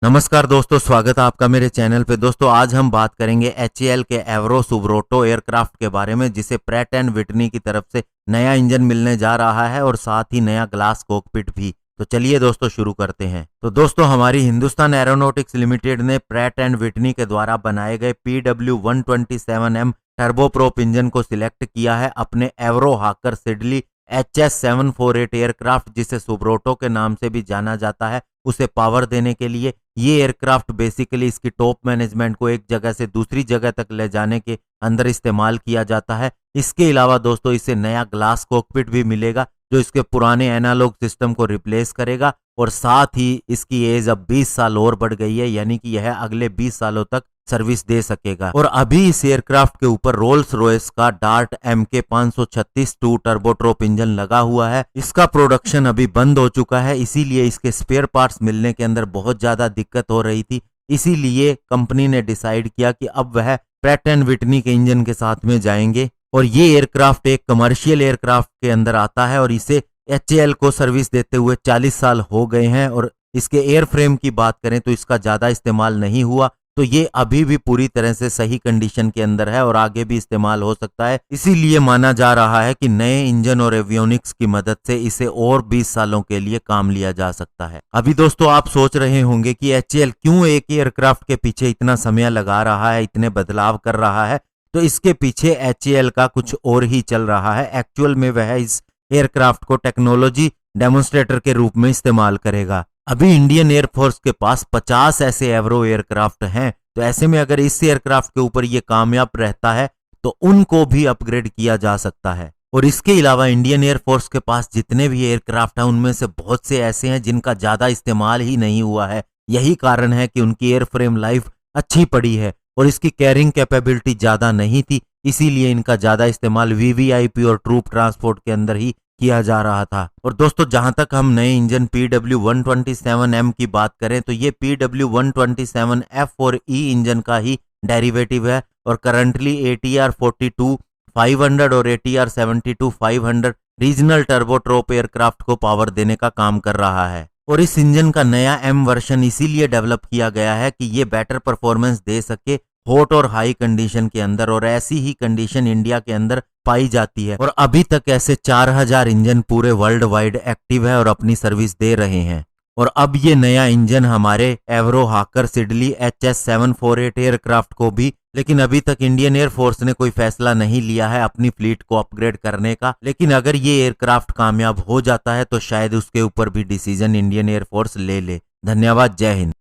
नमस्कार दोस्तों, स्वागत है आपका मेरे चैनल पे। दोस्तों आज हम बात करेंगे HAL के एवरो सुब्रोटो एयरक्राफ्ट के बारे में, जिसे प्रैट एंड विटनी की तरफ से नया इंजन मिलने जा रहा है और साथ ही नया ग्लास कॉकपिट भी। तो चलिए दोस्तों शुरू करते हैं। तो दोस्तों हमारी हिंदुस्तान एरोनॉटिक्स लिमिटेड ने प्रैट एंड विटनी के द्वारा बनाए गए PW127M टर्बोप्रोप इंजन को सिलेक्ट किया है अपने एवरो हाकर सिडली HS748 एयरक्राफ्ट, जिसे सुब्रोटो के नाम से भी जाना जाता है, उसे पावर देने के लिए। ये एयरक्राफ्ट बेसिकली इसकी टॉप मैनेजमेंट को एक जगह से दूसरी जगह तक ले जाने के अंदर इस्तेमाल किया जाता है। इसके अलावा दोस्तों इसे नया ग्लास कॉकपिट भी मिलेगा, जो इसके पुराने एनालॉग सिस्टम को रिप्लेस करेगा, और साथ ही इसकी एज अब 20 साल और बढ़ गई है, यानी कि यह अगले 20 सालों तक सर्विस दे सकेगा। और अभी इस एयरक्राफ्ट के ऊपर रोल्स रॉयस का डार्ट MK536 2 टर्बोट्रोप इंजन लगा हुआ है। इसका प्रोडक्शन अभी बंद हो चुका है, इसीलिए इसके स्पेयर पार्ट्स मिलने के अंदर बहुत ज्यादा दिक्कत हो रही थी। इसीलिए कंपनी ने डिसाइड किया कि अब वह प्रैट एंड विटनी के इंजन के साथ में जाएंगे, और ये एयरक्राफ्ट एक कमर्शियल एयरक्राफ्ट के अंदर आता है, और इसे HAL को सर्विस देते हुए 40 साल हो गए हैं। और इसके एयर फ्रेम की बात करें तो इसका ज्यादा इस्तेमाल नहीं हुआ, तो ये अभी भी पूरी तरह से सही कंडीशन के अंदर है और आगे भी इस्तेमाल हो सकता है। इसीलिए माना जा रहा है कि नए इंजन और एवियोनिक्स की मदद से इसे और 20 सालों के लिए काम लिया जा सकता है। अभी दोस्तों आप सोच रहे होंगे कि HAL क्यों एक एयरक्राफ्ट के पीछे इतना समय लगा रहा है, इतने बदलाव कर रहा है। तो इसके पीछे HAL का कुछ और ही चल रहा है। एक्चुअल में वह इस एयरक्राफ्ट को टेक्नोलॉजी डेमोन्स्ट्रेटर के रूप में इस्तेमाल करेगा। अभी इंडियन एयरफोर्स के पास 50 ऐसे एवरो एयरक्राफ्ट हैं, तो ऐसे में अगर इस एयरक्राफ्ट के ऊपर ये कामयाब रहता है तो उनको भी अपग्रेड किया जा सकता है। और इसके अलावा इंडियन एयरफोर्स के पास जितने भी एयरक्राफ्ट हैं उनमें से बहुत से ऐसे हैं जिनका ज्यादा इस्तेमाल ही नहीं हुआ है। यही कारण है कि उनकी एयरफ्रेम लाइफ अच्छी पड़ी है और इसकी कैरिंग कैपेबिलिटी ज्यादा नहीं थी, इसीलिए इनका ज्यादा इस्तेमाल VVIP और ट्रूप ट्रांसपोर्ट के अंदर ही किया जा रहा था। और दोस्तों जहां तक हम नए इंजन PW127M की बात करें तो ये PW127F और E इंजन का ही डेरिवेटिव है, और करंटली ATR-42-500 और ATR-72-500 रीजनल टर्बोट्रोप एयरक्राफ्ट को पावर देने का काम कर रहा है। और इस इंजन का नया M वर्जन इसीलिए डेवलप किया गया है कि ये बेटर परफॉर्मेंस दे सके हॉट और हाई कंडीशन के अंदर, और ऐसी ही कंडीशन इंडिया के अंदर पाई जाती है। और अभी तक ऐसे 4000 इंजन पूरे वर्ल्ड वाइड एक्टिव है और अपनी सर्विस दे रहे हैं। और अब ये नया इंजन हमारे एवरो हाकर सिडली HS748 एयरक्राफ्ट को भी, लेकिन अभी तक इंडियन एयरफोर्स ने कोई फैसला नहीं लिया है अपनी फ्लीट को अपग्रेड करने का। लेकिन अगर ये एयरक्राफ्ट कामयाब हो जाता है तो शायद उसके ऊपर भी डिसीजन इंडियन एयरफोर्स ले ले। धन्यवाद, जय हिंद।